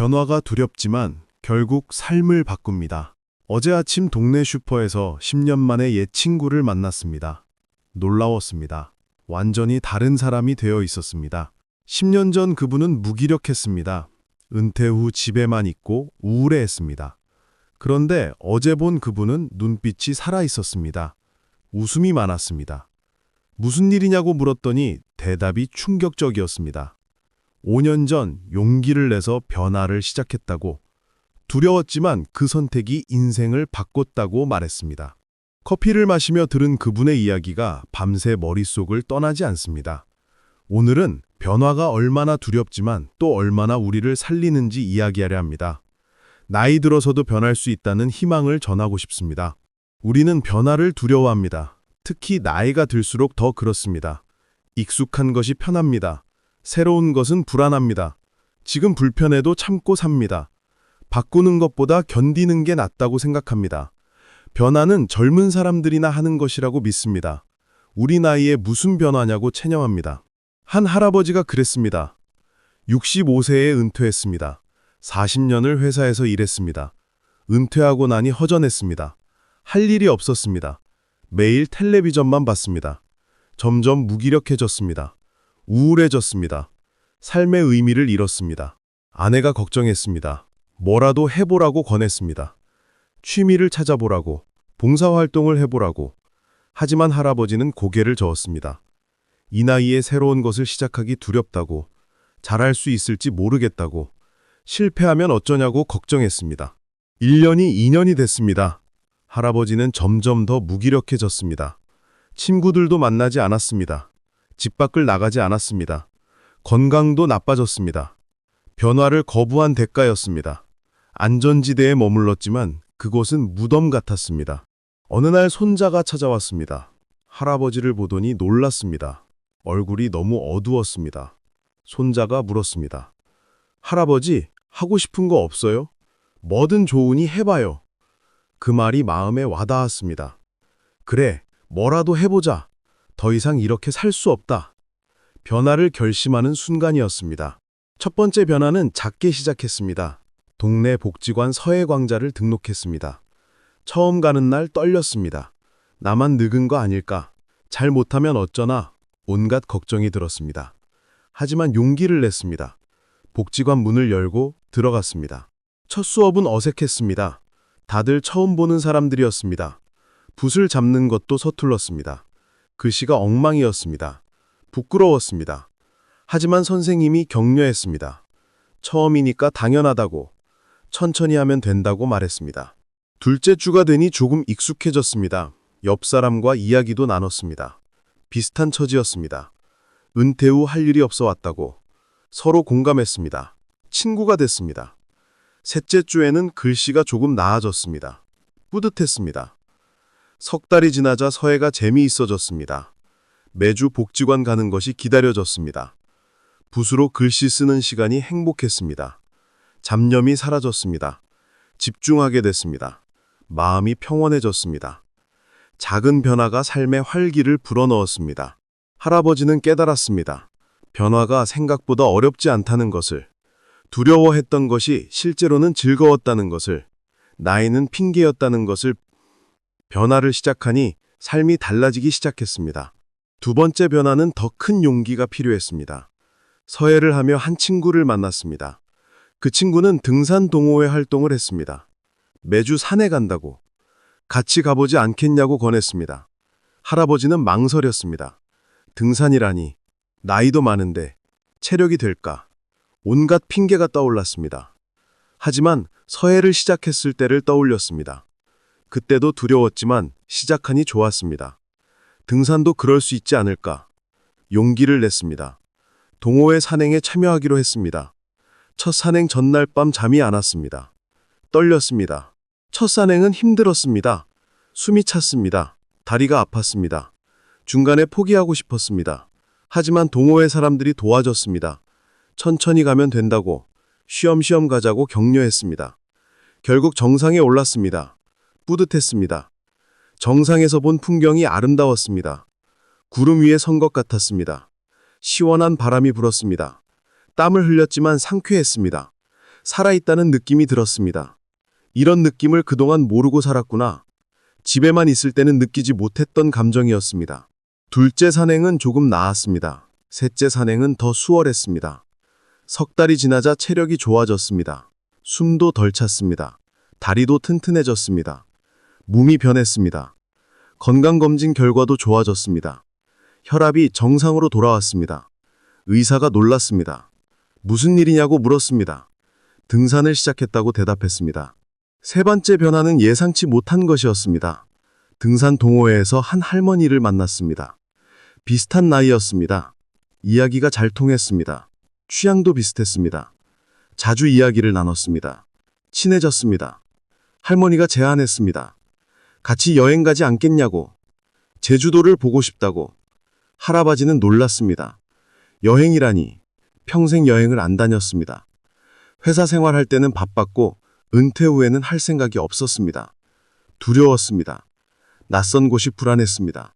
변화가 두렵지만 결국 삶을 바꿉니다. 어제 아침 동네 슈퍼에서 10년 만에 옛 친구를 만났습니다. 놀라웠습니다. 완전히 다른 사람이 되어 있었습니다. 10년 전 그분은 무기력했습니다. 은퇴 후 집에만 있고 우울해했습니다. 그런데 어제 본 그분은 눈빛이 살아 있었습니다. 웃음이 많았습니다. 무슨 일이냐고 물었더니 대답이 충격적이었습니다. 5년 전 용기를 내서 변화를 시작했다고, 두려웠지만 그 선택이 인생을 바꿨다고 말했습니다. 커피를 마시며 들은 그분의 이야기가 밤새 머릿속을 떠나지 않습니다. 오늘은 변화가 얼마나 두렵지만 또 얼마나 우리를 살리는지 이야기하려 합니다. 나이 들어서도 변할 수 있다는 희망을 전하고 싶습니다. 우리는 변화를 두려워합니다. 특히 나이가 들수록 더 그렇습니다. 익숙한 것이 편합니다. 새로운 것은 불안합니다. 지금 불편해도 참고 삽니다. 바꾸는 것보다 견디는 게 낫다고 생각합니다. 변화는 젊은 사람들이나 하는 것이라고 믿습니다. 우리 나이에 무슨 변화냐고 체념합니다. 한 할아버지가 그랬습니다. 65세에 은퇴했습니다. 40년을 회사에서 일했습니다. 은퇴하고 나니 허전했습니다. 할 일이 없었습니다. 매일 텔레비전만 봤습니다. 점점 무기력해졌습니다. 우울해졌습니다. 삶의 의미를 잃었습니다. 아내가 걱정했습니다. 뭐라도 해보라고 권했습니다. 취미를 찾아보라고, 봉사활동을 해보라고. 하지만 할아버지는 고개를 저었습니다. 이 나이에 새로운 것을 시작하기 두렵다고, 잘할 수 있을지 모르겠다고, 실패하면 어쩌냐고 걱정했습니다. 1년이 2년이 됐습니다. 할아버지는 점점 더 무기력해졌습니다. 친구들도 만나지 않았습니다. 집 밖을 나가지 않았습니다. 건강도 나빠졌습니다. 변화를 거부한 대가였습니다. 안전지대에 머물렀지만 그곳은 무덤 같았습니다. 어느 날 손자가 찾아왔습니다. 할아버지를 보더니 놀랐습니다. 얼굴이 너무 어두웠습니다. 손자가 물었습니다. 할아버지, 하고 싶은 거 없어요? 뭐든 좋으니 해봐요. 그 말이 마음에 와닿았습니다. 그래, 뭐라도 해보자. 더 이상 이렇게 살 수 없다. 변화를 결심하는 순간이었습니다. 첫 번째 변화는 작게 시작했습니다. 동네 복지관 서해광자를 등록했습니다. 처음 가는 날 떨렸습니다. 나만 늙은 거 아닐까? 잘 못하면 어쩌나? 온갖 걱정이 들었습니다. 하지만 용기를 냈습니다. 복지관 문을 열고 들어갔습니다. 첫 수업은 어색했습니다. 다들 처음 보는 사람들이었습니다. 붓을 잡는 것도 서툴렀습니다. 글씨가 엉망이었습니다. 부끄러웠습니다. 하지만 선생님이 격려했습니다. 처음이니까 당연하다고, 천천히 하면 된다고 말했습니다. 둘째 주가 되니 조금 익숙해졌습니다. 옆 사람과 이야기도 나눴습니다. 비슷한 처지였습니다. 은퇴 후 할 일이 없어 왔다고. 서로 공감했습니다. 친구가 됐습니다. 셋째 주에는 글씨가 조금 나아졌습니다. 뿌듯했습니다. 석 달이 지나자 서해가 재미있어졌습니다. 매주 복지관 가는 것이 기다려졌습니다. 붓으로 글씨 쓰는 시간이 행복했습니다. 잡념이 사라졌습니다. 집중하게 됐습니다. 마음이 평온해졌습니다. 작은 변화가 삶의 활기를 불어넣었습니다. 할아버지는 깨달았습니다. 변화가 생각보다 어렵지 않다는 것을, 두려워했던 것이 실제로는 즐거웠다는 것을, 나이는 핑계였다는 것을. 변화를 시작하니 삶이 달라지기 시작했습니다. 두 번째 변화는 더 큰 용기가 필요했습니다. 서해를 하며 한 친구를 만났습니다. 그 친구는 등산 동호회 활동을 했습니다. 매주 산에 간다고, 같이 가보지 않겠냐고 권했습니다. 할아버지는 망설였습니다. 등산이라니, 나이도 많은데 체력이 될까? 온갖 핑계가 떠올랐습니다. 하지만 서해를 시작했을 때를 떠올렸습니다. 그때도 두려웠지만 시작하니 좋았습니다. 등산도 그럴 수 있지 않을까? 용기를 냈습니다. 동호회 산행에 참여하기로 했습니다. 첫 산행 전날 밤 잠이 안 왔습니다. 떨렸습니다. 첫 산행은 힘들었습니다. 숨이 찼습니다. 다리가 아팠습니다. 중간에 포기하고 싶었습니다. 하지만 동호회 사람들이 도와줬습니다. 천천히 가면 된다고, 쉬엄쉬엄 가자고 격려했습니다. 결국 정상에 올랐습니다. 뿌듯했습니다. 정상에서 본 풍경이 아름다웠습니다. 구름 위에 선 것 같았습니다. 시원한 바람이 불었습니다. 땀을 흘렸지만 상쾌했습니다. 살아있다는 느낌이 들었습니다. 이런 느낌을 그동안 모르고 살았구나. 집에만 있을 때는 느끼지 못했던 감정이었습니다. 둘째 산행은 조금 나았습니다. 셋째 산행은 더 수월했습니다. 석 달이 지나자 체력이 좋아졌습니다. 숨도 덜 찼습니다. 다리도 튼튼해졌습니다. 몸이 변했습니다. 건강검진 결과도 좋아졌습니다. 혈압이 정상으로 돌아왔습니다. 의사가 놀랐습니다. 무슨 일이냐고 물었습니다. 등산을 시작했다고 대답했습니다. 세 번째 변화는 예상치 못한 것이었습니다. 등산 동호회에서 한 할머니를 만났습니다. 비슷한 나이였습니다. 이야기가 잘 통했습니다. 취향도 비슷했습니다. 자주 이야기를 나눴습니다. 친해졌습니다. 할머니가 제안했습니다. 같이 여행 가지 않겠냐고. 제주도를 보고 싶다고. 할아버지는 놀랐습니다. 여행이라니. 평생 여행을 안 다녔습니다. 회사 생활할 때는 바빴고 은퇴 후에는 할 생각이 없었습니다. 두려웠습니다. 낯선 곳이 불안했습니다.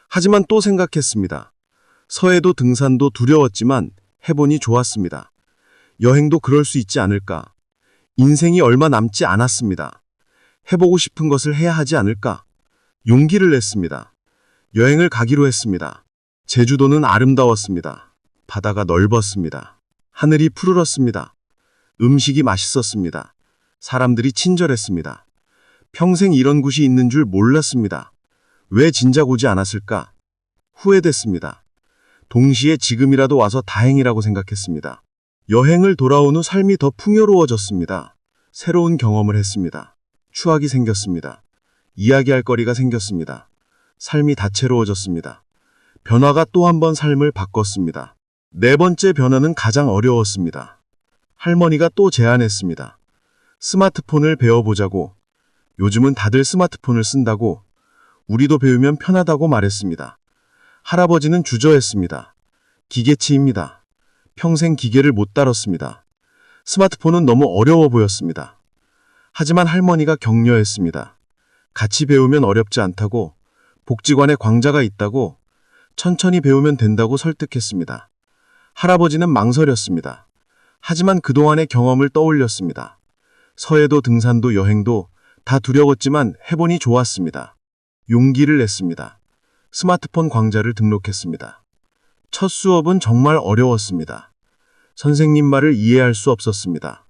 하지만 또 생각했습니다. 서해도 등산도 두려웠지만 해보니 좋았습니다. 여행도 그럴 수 있지 않을까. 인생이 얼마 남지 않았습니다. 해보고 싶은 것을 해야 하지 않을까. 용기를 냈습니다. 여행을 가기로 했습니다. 제주도는 아름다웠습니다. 바다가 넓었습니다. 하늘이 푸르렀습니다. 음식이 맛있었습니다. 사람들이 친절했습니다. 평생 이런 곳이 있는 줄 몰랐습니다. 왜 진작 오지 않았을까? 후회됐습니다. 동시에 지금이라도 와서 다행이라고 생각했습니다. 여행을 돌아온 후 삶이 더 풍요로워졌습니다. 새로운 경험을 했습니다. 추억이 생겼습니다. 이야기할 거리가 생겼습니다. 삶이 다채로워졌습니다. 변화가 또 한 번 삶을 바꿨습니다. 네 번째 변화는 가장 어려웠습니다. 할머니가 또 제안했습니다. 스마트폰을 배워보자고. 요즘은 다들 스마트폰을 쓴다고. 우리도 배우면 편하다고 말했습니다. 할아버지는 주저했습니다. 기계치입니다. 평생 기계를 못 다뤘습니다. 스마트폰은 너무 어려워 보였습니다. 하지만 할머니가 격려했습니다. 같이 배우면 어렵지 않다고, 복지관에 광자가 있다고, 천천히 배우면 된다고 설득했습니다. 할아버지는 망설였습니다. 하지만 그동안의 경험을 떠올렸습니다. 서해도 등산도 여행도 다 두려웠지만 해보니 좋았습니다. 용기를 냈습니다. 스마트폰 광자를 등록했습니다. 첫 수업은 정말 어려웠습니다. 선생님 말을 이해할 수 없었습니다.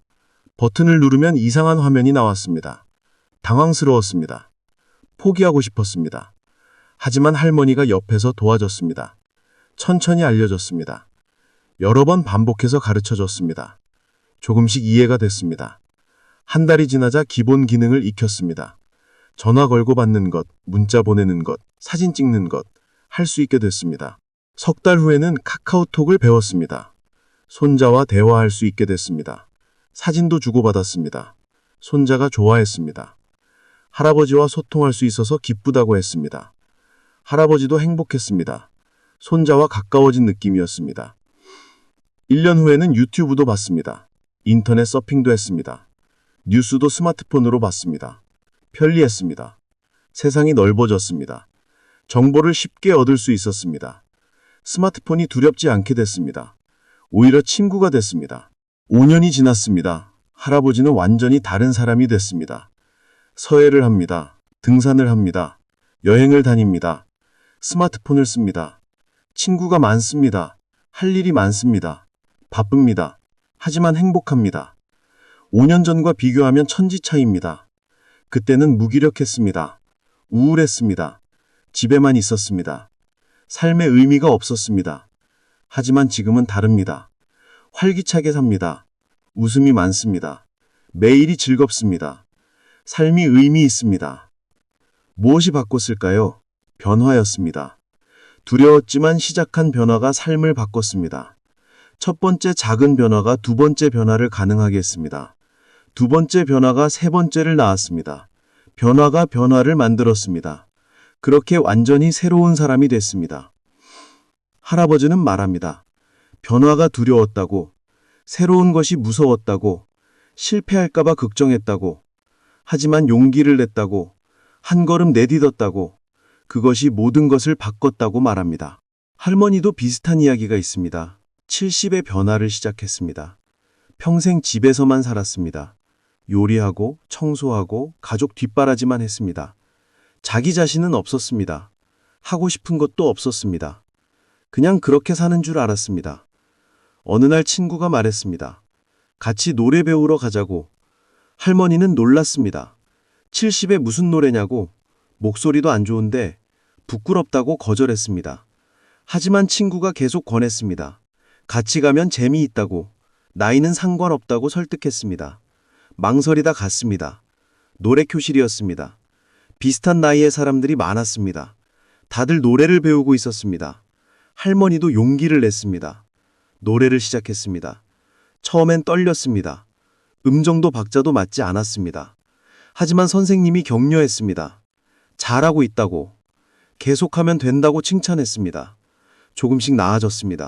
버튼을 누르면 이상한 화면이 나왔습니다. 당황스러웠습니다. 포기하고 싶었습니다. 하지만 할머니가 옆에서 도와줬습니다. 천천히 알려줬습니다. 여러 번 반복해서 가르쳐줬습니다. 조금씩 이해가 됐습니다. 한 달이 지나자 기본 기능을 익혔습니다. 전화 걸고 받는 것, 문자 보내는 것, 사진 찍는 것, 할 수 있게 됐습니다. 석 달 후에는 카카오톡을 배웠습니다. 손자와 대화할 수 있게 됐습니다. 사진도 주고받았습니다. 손자가 좋아했습니다. 할아버지와 소통할 수 있어서 기쁘다고 했습니다. 할아버지도 행복했습니다. 손자와 가까워진 느낌이었습니다. 1년 후에는 유튜브도 봤습니다. 인터넷 서핑도 했습니다. 뉴스도 스마트폰으로 봤습니다. 편리했습니다. 세상이 넓어졌습니다. 정보를 쉽게 얻을 수 있었습니다. 스마트폰이 두렵지 않게 됐습니다. 오히려 친구가 됐습니다. 5년이 지났습니다. 할아버지는 완전히 다른 사람이 됐습니다. 서해를 합니다. 등산을 합니다. 여행을 다닙니다. 스마트폰을 씁니다. 친구가 많습니다. 할 일이 많습니다. 바쁩니다. 하지만 행복합니다. 5년 전과 비교하면 천지 차이입니다. 그때는 무기력했습니다. 우울했습니다. 집에만 있었습니다. 삶의 의미가 없었습니다. 하지만 지금은 다릅니다. 활기차게 삽니다. 웃음이 많습니다. 매일이 즐겁습니다. 삶이 의미 있습니다. 무엇이 바꿨을까요? 변화였습니다. 두려웠지만 시작한 변화가 삶을 바꿨습니다. 첫 번째 작은 변화가 두 번째 변화를 가능하게 했습니다. 두 번째 변화가 세 번째를 낳았습니다. 변화가 변화를 만들었습니다. 그렇게 완전히 새로운 사람이 됐습니다. 할아버지는 말합니다. 변화가 두려웠다고, 새로운 것이 무서웠다고, 실패할까봐 걱정했다고, 하지만 용기를 냈다고, 한 걸음 내딛었다고, 그것이 모든 것을 바꿨다고 말합니다. 할머니도 비슷한 이야기가 있습니다. 70의 변화를 시작했습니다. 평생 집에서만 살았습니다. 요리하고 청소하고 가족 뒷바라지만 했습니다. 자기 자신은 없었습니다. 하고 싶은 것도 없었습니다. 그냥 그렇게 사는 줄 알았습니다. 어느 날 친구가 말했습니다. 같이 노래 배우러 가자고. 할머니는 놀랐습니다. 70에 무슨 노래냐고. 목소리도 안 좋은데 부끄럽다고 거절했습니다. 하지만 친구가 계속 권했습니다. 같이 가면 재미있다고. 나이는 상관없다고 설득했습니다. 망설이다 갔습니다. 노래 교실이었습니다. 비슷한 나이의 사람들이 많았습니다. 다들 노래를 배우고 있었습니다. 할머니도 용기를 냈습니다. 노래를 시작했습니다. 처음엔 떨렸습니다. 음정도 박자도 맞지 않았습니다. 하지만 선생님이 격려했습니다. 잘하고 있다고. 계속하면 된다고 칭찬했습니다. 조금씩 나아졌습니다.